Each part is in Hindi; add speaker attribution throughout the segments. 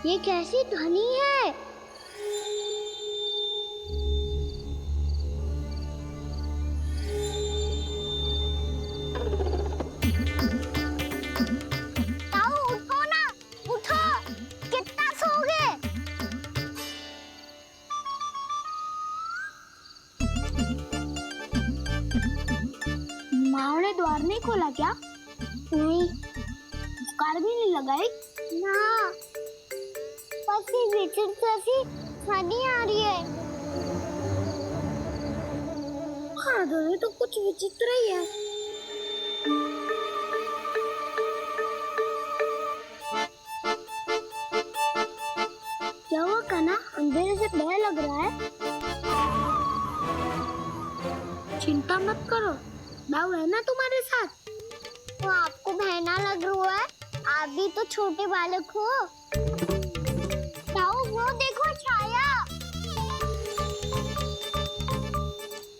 Speaker 1: ये कैसी ध्वनि है? ताऊ उठो ना, उठो, कितना सोओगे? माँ ने द्वार नहीं खोला क्या? नहीं। कार भी नहीं लगाई? ना। बस ये विचित्र सी ध्वनि आ रही है। हाँ, ध्वनि तो कुछ विचित्र ही है। क्या हुआ कान्हा? अंधेरे से डर लग रहा है। चिंता मत करो, दाऊ है ना तुम्हारे साथ। तो आपको बहना लग रहा है? आप भी तो छोटे बालक हो। दाऊ वो देखो छाया,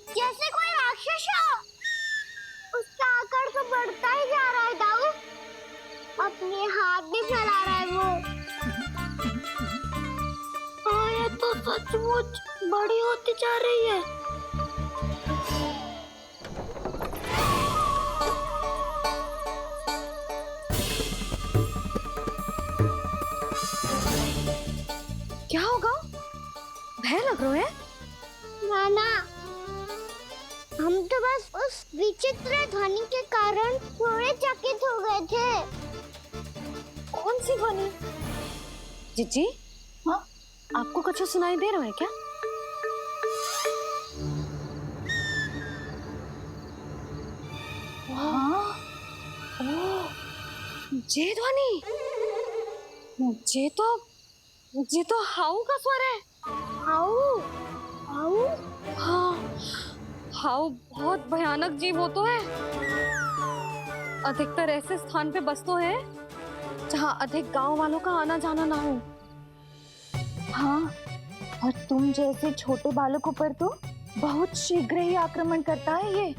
Speaker 1: जैसे कोई राक्षस हो। उसका आकार तो बढ़ता ही जा रहा है दाऊ। अपने हाथ भी फैला रहा है वो। हाँ, ये तो सचमुच बड़ी होती जा रही है।
Speaker 2: क्या होगा? भय लग रहा है?
Speaker 1: नाना, हम तो बस उस विचित्र ध्वनि के कारण थोड़े चकित हो गए थे।
Speaker 2: कौन सी ध्वनि? जीजी, हाँ, आपको कुछ सुनाई दे रहा है क्या? हाँ, ओह, ये ध्वनि, ये तो हाउ का स्वर है।
Speaker 1: हाउ? हाउ?
Speaker 2: हाँ, हाउ बहुत भयानक जीव हो तो है। अधिकतर ऐसे स्थान पे बसते हैं जहाँ अधिक गांव वालों का आना जाना ना हो।
Speaker 3: हाँ, और तुम जैसे छोटे बालकों पर तो बहुत शीघ्र ही आक्रमण करता है ये।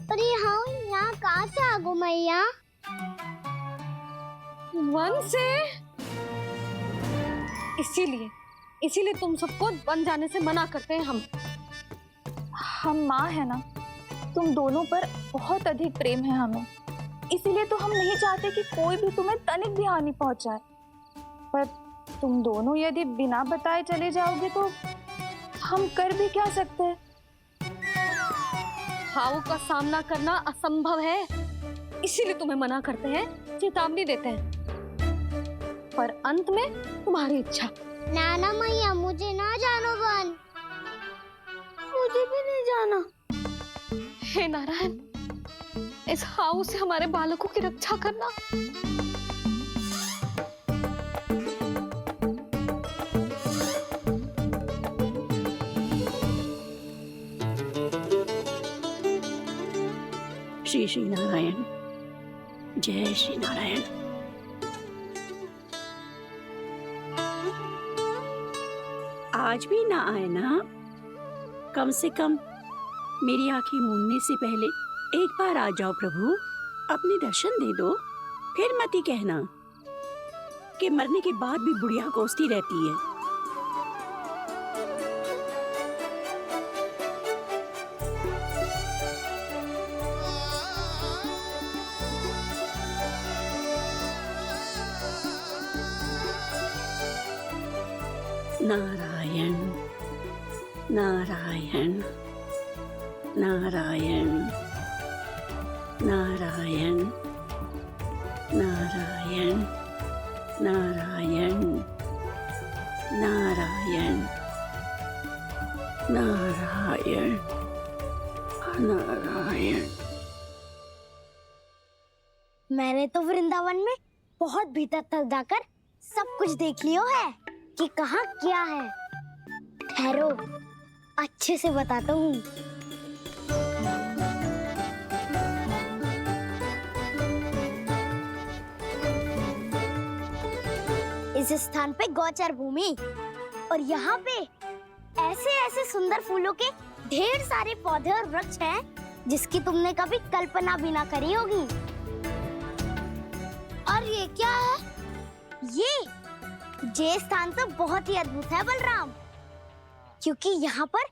Speaker 1: पर ये हाउ यहाँ कहाँ से आ गो मैया?
Speaker 2: वन से। इसीलिए तुम सबको वन जाने से मना करते हैं
Speaker 3: हम माँ है ना, तुम दोनों पर बहुत अधिक प्रेम है हमें, इसीलिए तो हम नहीं चाहते कि कोई भी तुम्हें तनिक भी हानि पहुंचाए। पर तुम दोनों यदि बिना बताए चले जाओगे तो हम कर भी क्या सकते हैं?
Speaker 2: हाउ का सामना करना असंभव है, इसीलिए तुम्हें मना करते हैं, चेतावनी देते हैं। पर अंत में तुम्हारी इच्छा।
Speaker 1: नाना मैया, मुझे ना जानो वन। मुझे भी नहीं जाना।
Speaker 2: हे नारायण, इस हाउ से हमारे बालकों की रक्षा करना।
Speaker 4: श्री श्री नारायण, जय श्री नारायण। आज भी ना आए ना? कम से कम मेरी आंखें मूंदने से पहले एक बार आ जाओ प्रभु, अपने दर्शन दे दो। फिर मत ही कहना कि मरने के बाद भी बुढ़िया कोसती रहती है। नारायण नारायण नारायण नारायण नारायण नारायण नारायण नारायण नारायण।
Speaker 1: मैंने तो वृंदावन में बहुत भीतर तक जाकर सब कुछ देख लियो है कि कहाँ क्या है। ठहरो, अच्छे से बताता हूँ। इस स्थान पे गौचर भूमि, और यहाँ पे ऐसे ऐसे सुंदर फूलों के ढेर सारे पौधे और वृक्ष हैं जिसकी तुमने कभी कल्पना भी ना करी होगी। और ये क्या है? ये ये स्थान तो बहुत ही अद्भुत है बलराम, क्योंकि यहाँ पर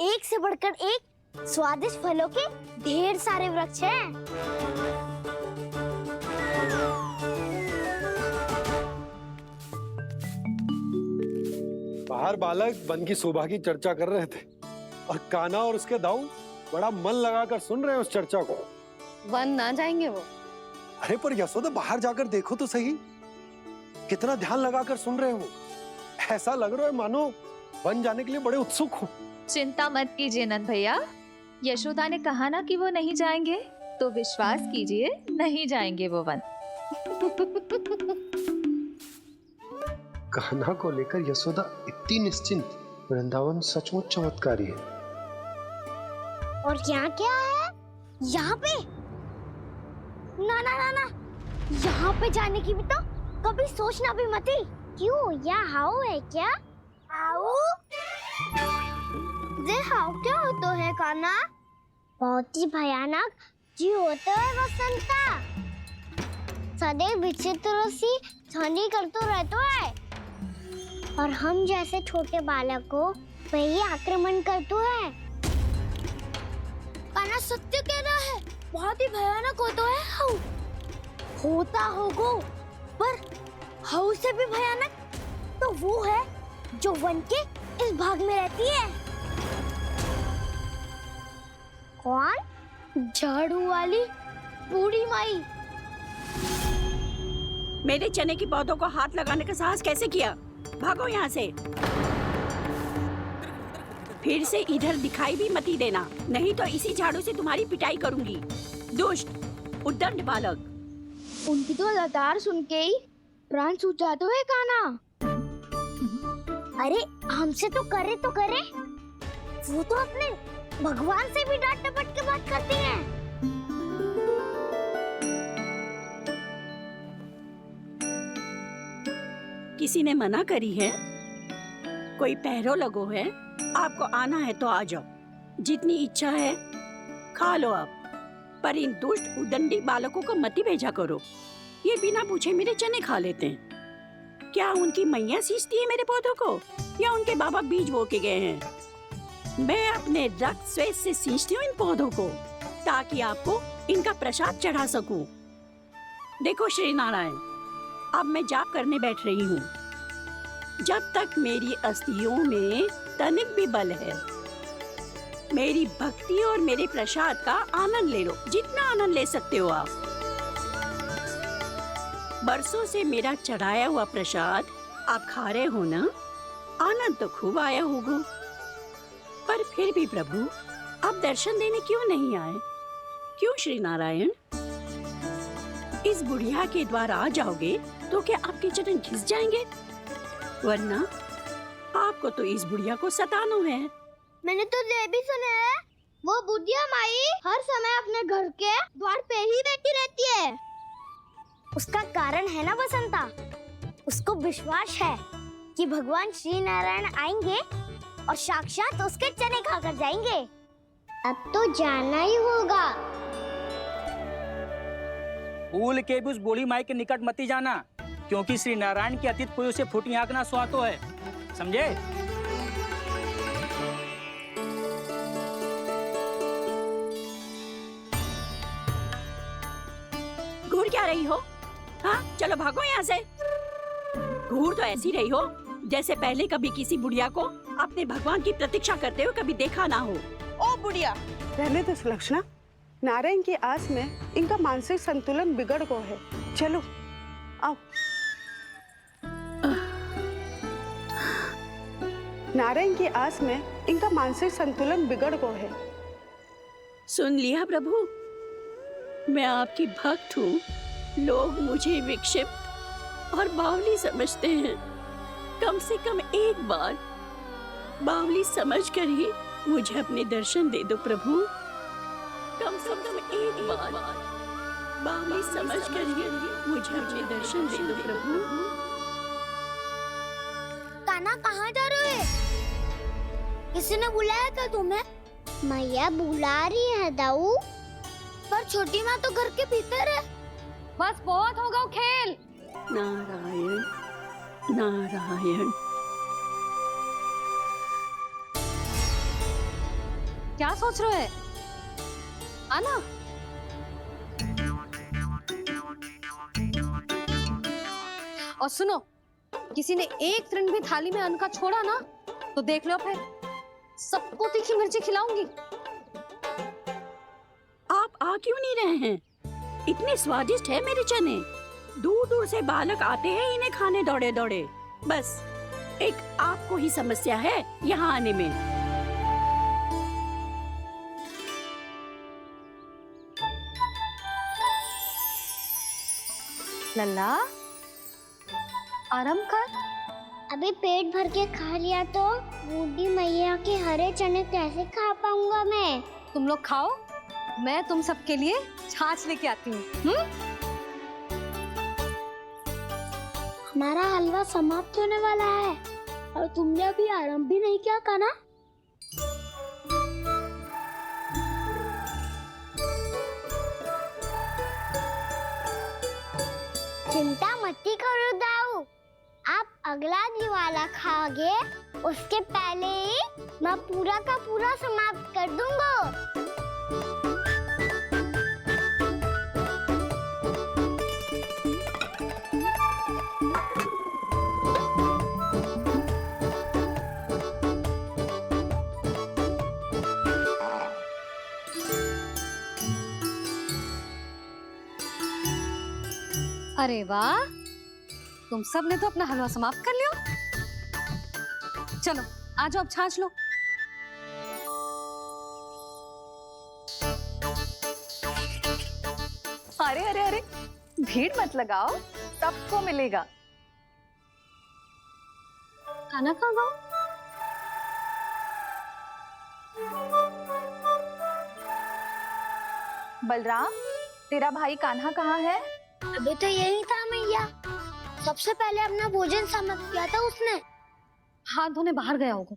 Speaker 1: एक से बढ़कर एक स्वादिष्ट फलों के ढेर सारे वृक्ष हैं।
Speaker 5: बाहर बालक वन की शोभा की चर्चा कर रहे थे और कान्हा और उसके दाऊ बड़ा मन लगाकर सुन रहे हैं उस चर्चा को।
Speaker 2: वन ना जाएंगे वो।
Speaker 5: अरे पर यशोदा बाहर जाकर देखो तो सही, कितना ध्यान लगाकर सुन रहे हो। ऐसा लग रहा है मानो वन जाने के लिए बड़े उत्सुक हो।
Speaker 3: चिंता मत कीजिए नंद भैया, यशोदा ने कहा ना कि वो नहीं जाएंगे, तो विश्वास कीजिए नहीं जाएंगे वो वन।
Speaker 6: कान्हा को लेकर यशोदा इतनी निश्चिंत, वृंदावन सचमुच चमत्कारी है।
Speaker 1: और यहाँ क्या है? यहाँ पे ना ना ना ना, यहाँ पे जाने की भी तो कभी सोचना भी मत ही। क्यों, यहाँ हाउ है क्या? हाउ? ये हाउ क्या होता है कान्हा? बहुत ही भयानक जी होता है वसंता। सदैव विचित्र सी ध्वनि करते रहता है और हम जैसे छोटे बालक को वही आक्रमण करते हैं। कान्हा सत्य कह रहा है, बहुत ही भयानक होता है हाउ। होता होगा, पर हाउ से भी भयानक तो वो है जो वन के इस भाग में रहती है। कौन? झाड़ू वाली बूढ़ी माई।
Speaker 4: मेरे चने की पौधों को हाथ लगाने का साहस कैसे किया? भागो यहाँ से। फिर से इधर दिखाई भी मत ही देना, नहीं तो इसी झाड़ू से तुम्हारी पिटाई करूंगी। दुष्ट, उद्दंड बालक।
Speaker 1: उनकी तो लतार सुन के ही प्राण सूझ जाते हैं कान्हा। अरे हमसे तो करे, वो तो अपने भगवान से भी डांट डपट के बात करती हैं।
Speaker 4: किसी ने मना करी है? कोई पैरो लगो है? आपको आना है तो आ जाओ, जितनी इच्छा है खा लो आप, पर इन दुष्ट उदंडी बालकों को मत ही भेजा करो। ये बिना पूछे मेरे चने खा लेते हैं। क्या उनकी मैया सींचती है मेरे पौधों को, या उनके बाबा बीज बो के गए हैं? मैं अपने रक्त स्वेद से सींचती हूँ इन पौधों को, ताकि आपको इनका प्रसाद चढ़ा सकूं। देखो श्री नारायण, अब मैं जाप करने बैठ रही हूँ। जब तक मेरी अस्थियों में तनिक भी बल है, मेरी भक्ति और मेरे प्रसाद का आनंद ले लो, जितना आनंद ले सकते हो आप। बरसों से मेरा चढ़ाया हुआ प्रसाद आप खा रहे हो ना, आनंद तो खूब आया होगा। पर फिर भी प्रभु, आप दर्शन देने क्यों नहीं आए? क्यों श्री नारायण? इस बुढ़िया के द्वार आ जाओगे तो क्या आपके चरण घिस जाएंगे? वरना आपको तो इस बुढ़िया को सताना है।
Speaker 1: मैंने तो ये भी सुना है, वो बुढ़िया माई हर समय अपने घर के द्वार पे ही बैठी रहती है। उसका कारण है ना बसंता, उसको विश्वास है कि भगवान श्री नारायण आएंगे और साक्षात उसके चने खाकर जाएंगे। अब तो जाना ही होगा।
Speaker 7: भूल के भी उस बूढ़ी माई के निकट मत ही जाना, क्योंकि श्री नारायण की अतीत कोई उसे फूटी आंख ना सुहातो है, समझे?
Speaker 4: घूर क्या रही हो? हाँ, चलो भागो यहाँ से। घूर तो ऐसी रही हो जैसे पहले कभी किसी बुढ़िया को अपने भगवान की प्रतीक्षा करते हुए कभी देखा ना हो।
Speaker 8: ओ बुढ़िया, रहने दो सुलक्षणा। नारायण की आस में इनका मानसिक संतुलन बिगड़ गया है। चलो आओ। नारायण की आस में इनका मानसिक संतुलन बिगड़ गया है।
Speaker 4: सुन लिया प्रभु, मैं आपकी भक्त हूँ। लोग मुझे विक्षिप्त और बावली समझते हैं। कम से कम एक बार बावली समझकर ही मुझे अपने दर्शन दे दो प्रभु। कम से कम एक बार बावली समझकर ही मुझे अपने दर्शन दे दो प्रभु।
Speaker 1: कान्हा कहाँ जा रहे हो? किसी ने बुलाया था तुम्हें? मैया बुला रही है दाऊ, पर छोटी माँ तो घर के भीतर है।
Speaker 2: बस बहुत होगा वो खेल।
Speaker 4: नारायण नारायण।
Speaker 2: क्या सोच रहे हैं? आना। और सुनो, किसी ने एक तृण भी थाली में अन्न का छोड़ा ना तो देख लो, फिर सबको तीखी मिर्ची खिलाऊंगी।
Speaker 4: आप आ क्यों नहीं रहे हैं? इतने स्वादिष्ट है मेरे चने। दूर दूर से बालक आते हैं इन्हें खाने दौड़े दौड़े। बस एक आपको ही समस्या है यहाँ आने में।
Speaker 2: लल्ला, आराम कर।
Speaker 1: अभी पेट भर के खा लिया तो बूढ़ी मैया के हरे चने कैसे खा पाऊंगा मैं?
Speaker 2: तुम लोग खाओ, मैं तुम सबके लिए छाछ लेके आती हूँ।
Speaker 1: हमारा हलवा समाप्त होने वाला है और तुमने अभी आराम भी नहीं किया कान्हा। चिंता मत करो दाऊ, आप अगला दिवाला खाओगे उसके पहले ही मैं पूरा का पूरा समाप्त कर दूंगा।
Speaker 2: अरे वाह, तुम सब ने तो अपना हलवा समाप्त कर लिया। चलो आ जाओ, अब छाछ लो।
Speaker 3: अरे अरे अरे, भीड़ मत लगाओ, सबको मिलेगा।
Speaker 2: खाना खा गो।
Speaker 3: बलराम, तेरा भाई कान्हा कहाँ है?
Speaker 1: अभी तो यही था मैया, सबसे पहले अपना भोजन समाप्त किया था उसने।
Speaker 2: हाथ धोने बाहर गया होगा।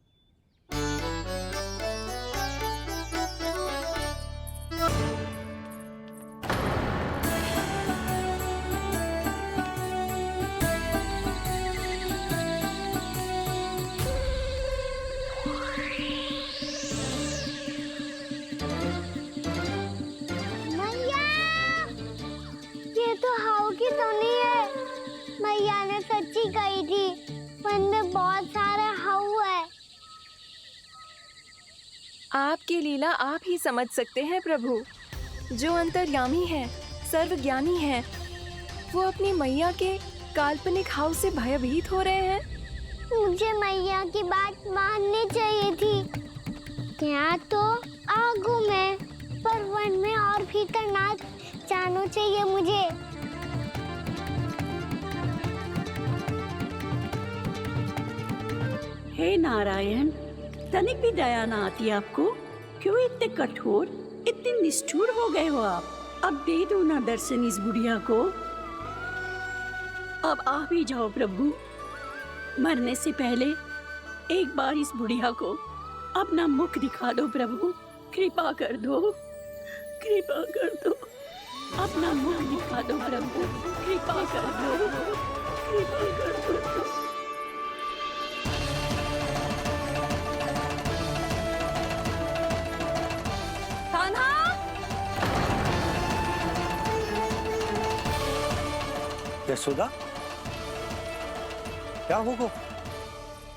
Speaker 1: ये तो हाउ की धुनी है। मैया ने सच्ची कही थी, वन में बहुत सारे हाउ है।
Speaker 9: आपकी लीला आप ही समझ सकते हैं प्रभु। जो अंतर्यामी है, सर्वज्ञानी है, वो अपनी मैया के काल्पनिक हाव से भयभीत हो रहे हैं।
Speaker 1: मुझे मैया की बात माननी चाहिए थी। यहाँ तो आगू में, पर वन में और भीतर ना जाना चाहिए मुझे।
Speaker 4: हे नारायण, तनिक भी दया ना आती आपको? क्यों इतने कठोर, इतने निष्ठुर हो गए हो आप? अब दे दो ना दर्शन इस बुढ़िया को। अब आ भी जाओ प्रभु। मरने से पहले एक बार इस बुढ़िया को अपना मुख दिखा दो प्रभु। कृपा कर दो, कृपा कर दो। अपना मुख दिखा दो प्रभु, कृपा कर दो, कृपा कर दो।
Speaker 2: कान्हा,
Speaker 5: यशोदा, क्या होगा?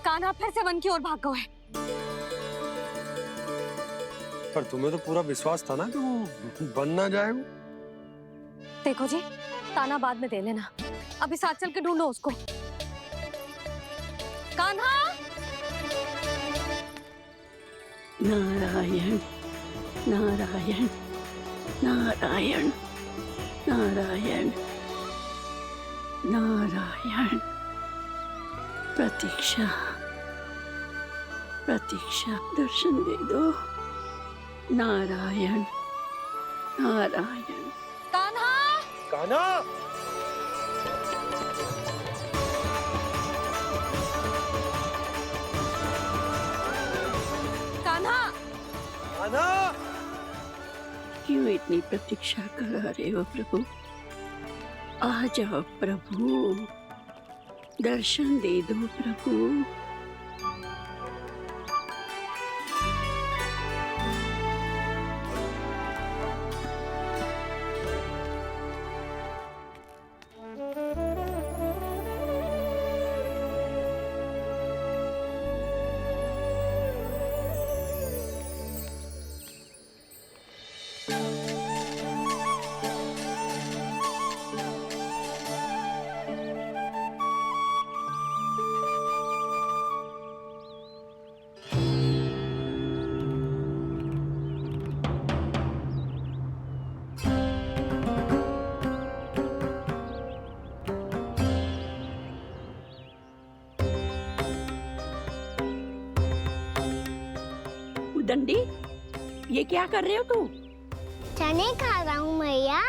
Speaker 2: कान्हा फिर से वन की ओर भाग गया है।
Speaker 5: पर तुम्हें तो पूरा विश्वास था ना कि वो बन ना जाए। वो
Speaker 2: देखो जी, ताना बाद में दे लेना, अभी साथ चल के ढूंढो उसको। कान्हा,
Speaker 4: नारायण नारायण नारायण नारायण नारायण। प्रतीक्षा प्रतीक्षा, दर्शन दे दो। नारायण नारायण।
Speaker 2: कान्हा,
Speaker 5: कान्हा,
Speaker 2: कान्हा,
Speaker 5: कान्हा।
Speaker 4: क्यों इतनी प्रतीक्षा करा रहे हो प्रभु? आ जाओ प्रभु, दर्शन दे दो प्रभु। दंडी, ये क्या कर रहे हो तू?
Speaker 1: चने खा रहा हूँ मैया।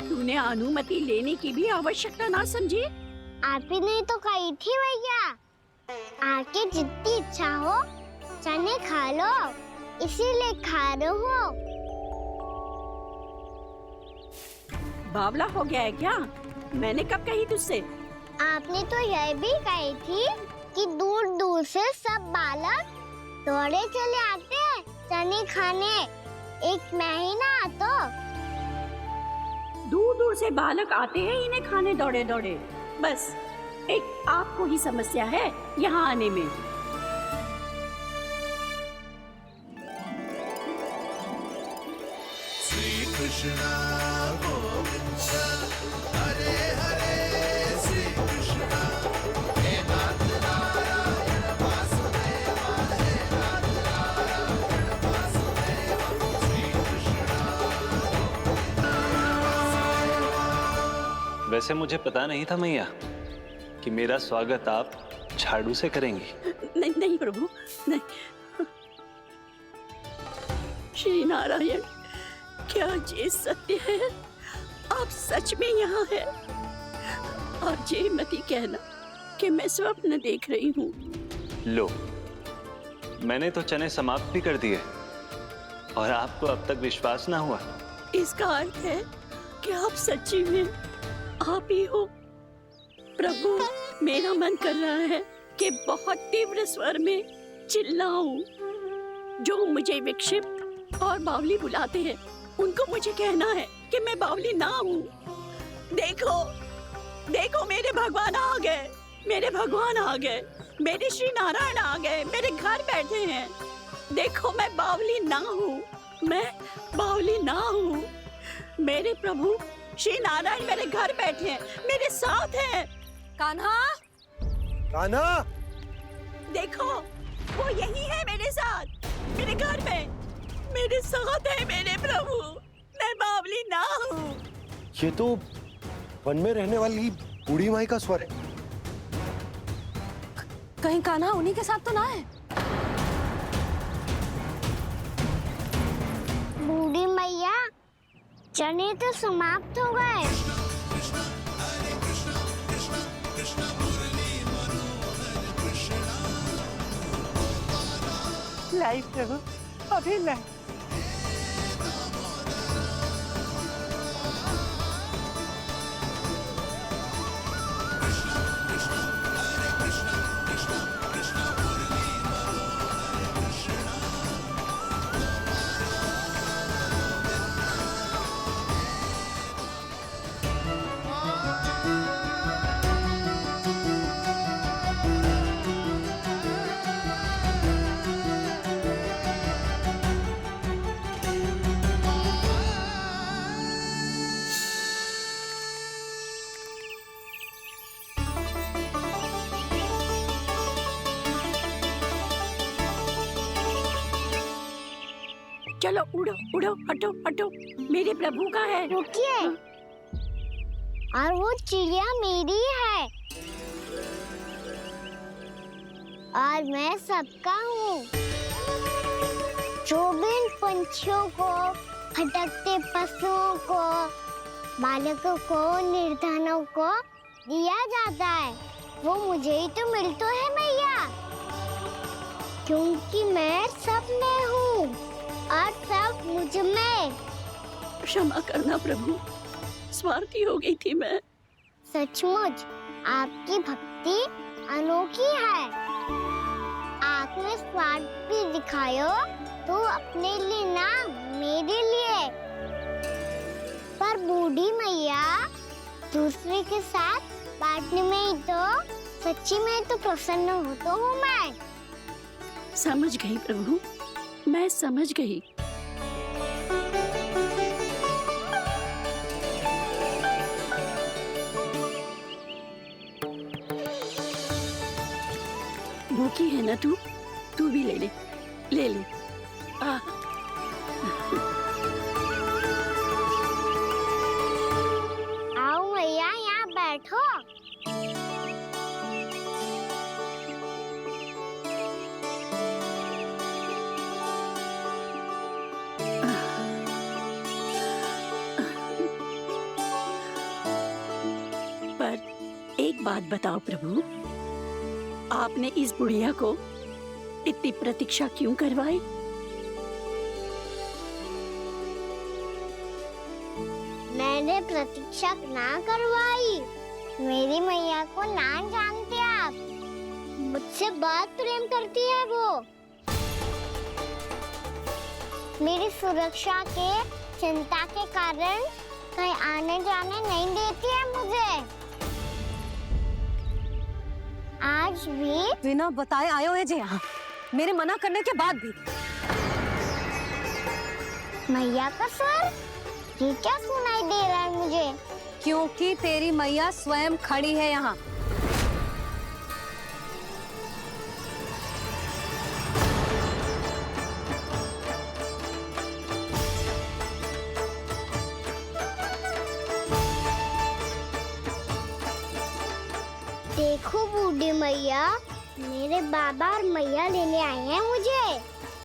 Speaker 4: तूने अनुमति लेने की भी आवश्यकता ना समझी?
Speaker 1: आप ही ने तो कही थी मैया, आके जितनी इच्छा हो चने खा लो, इसीलिए खा रहे हो।
Speaker 4: बावला हो गया है क्या? मैंने कब कही तुझसे?
Speaker 1: आपने तो यह भी कही थी कि दूर दूर से सब बालक दौड़े चले आते हैं चने खाने, एक महीना तो
Speaker 4: दूर दूर से बालक आते हैं इन्हें खाने दौड़े दौड़े। बस एक आपको ही समस्या है यहाँ आने में।
Speaker 10: श्री कृष्णा गोविंद हरे हरे श्री कृष्णा हे नाथ नारायण वासुदेवा हे नाथ नारायण वासुदेवा श्री कृष्णा।
Speaker 11: वैसे मुझे पता नहीं था मैया कि मेरा स्वागत आप झाड़ू से करेंगी।
Speaker 4: नहीं नहीं प्रभु, नहीं। श्री नारायण, क्या ये सत्य है? आप सच में यहाँ हैं? और ये मत ही कहना कि मैं स्वप्न देख रही हूँ।
Speaker 11: लो, मैंने तो चने समाप्त भी कर दिए और आपको अब तक विश्वास ना हुआ?
Speaker 4: इसका अर्थ है कि आप सच्ची में आप ही हो। प्रभु, मेरा मन कर रहा है कि बहुत तीव्र स्वर में चिल्लाऊं। जो मुझे विक्षिप्त और बावली बुलाते हैं उनको मुझे कहना है कि मैं बावली ना हूँ। देखो देखो, मेरे भगवान आ गए, मेरे भगवान आ गए, मेरे श्री नारायण आ गए, मेरे घर बैठे हैं। देखो, मैं बावली ना हूँ, मैं बावली ना हूँ। मेरे प्रभु श्री नारायण मेरे घर बैठे हैं, मेरे साथ हैं।
Speaker 2: कान्हा,
Speaker 5: कान्हा,
Speaker 4: देखो वो यही है मेरे साथ, मेरे घर में मेरे साथ है मेरे प्रभु। मैं बावली ना हूँ।
Speaker 5: ये तो वन में रहने वाली बूढ़ी माई का स्वर है।
Speaker 2: कहीं कान्हा उन्हीं के साथ तो ना है?
Speaker 1: बूढ़ी मैया, चने तो समाप्त हो गए।
Speaker 8: लाई प्रभु, अभी लाई।
Speaker 4: चलो उड़ो उड़ो, हटो हटो, मेरे प्रभु का है।
Speaker 1: रुकिए, और वो चिड़िया मेरी है और मैं सबका हूँ। जो भी इन पंछियों को, भटकते पशुओं को, बालकों को, निर्धनों को दिया जाता है, वो मुझे ही तो मिलता है मैया, क्योंकि मैं सब में हूँ और सब मुझ में।
Speaker 4: क्षमा करना प्रभु, स्वार्थी हो गई थी मैं।
Speaker 1: सचमुच आपकी भक्ति अनोखी है। आपने स्वार्थ भी दिखायो तो अपने लिए ना, मेरे लिए। पर बूढ़ी मैया दूसरे के साथ बांटने में ही तो सच्ची में तो प्रसन्न हो तो हूँ मैं।
Speaker 4: समझ गई प्रभु, मैं समझ गई। भूखी है ना तू? तू भी ले ले, ले ले। आ,
Speaker 1: आओ मैया, यहाँ बैठो।
Speaker 4: पर एक बात बताओ प्रभु, आपने इस बुढ़िया को इतनी प्रतीक्षा क्यों करवाई?
Speaker 1: मैंने प्रतीक्षा ना करवाई। मेरी मैया को ना जानते आप, मुझसे बहुत प्रेम करती है वो। मेरी सुरक्षा के चिंता के कारण कहीं आने जाने नहीं देती है मुझे। आज भी
Speaker 2: बिना बताए आयो है जी यहाँ, मेरे मना करने के बाद भी।
Speaker 1: मैया का स्वर ये क्या सुनाई दे रहा है मुझे?
Speaker 2: क्योंकि तेरी मैया स्वयं खड़ी है यहाँ।
Speaker 1: देखो बूढ़ी मैया, मेरे बाबा और मैया लेने आए हैं मुझे।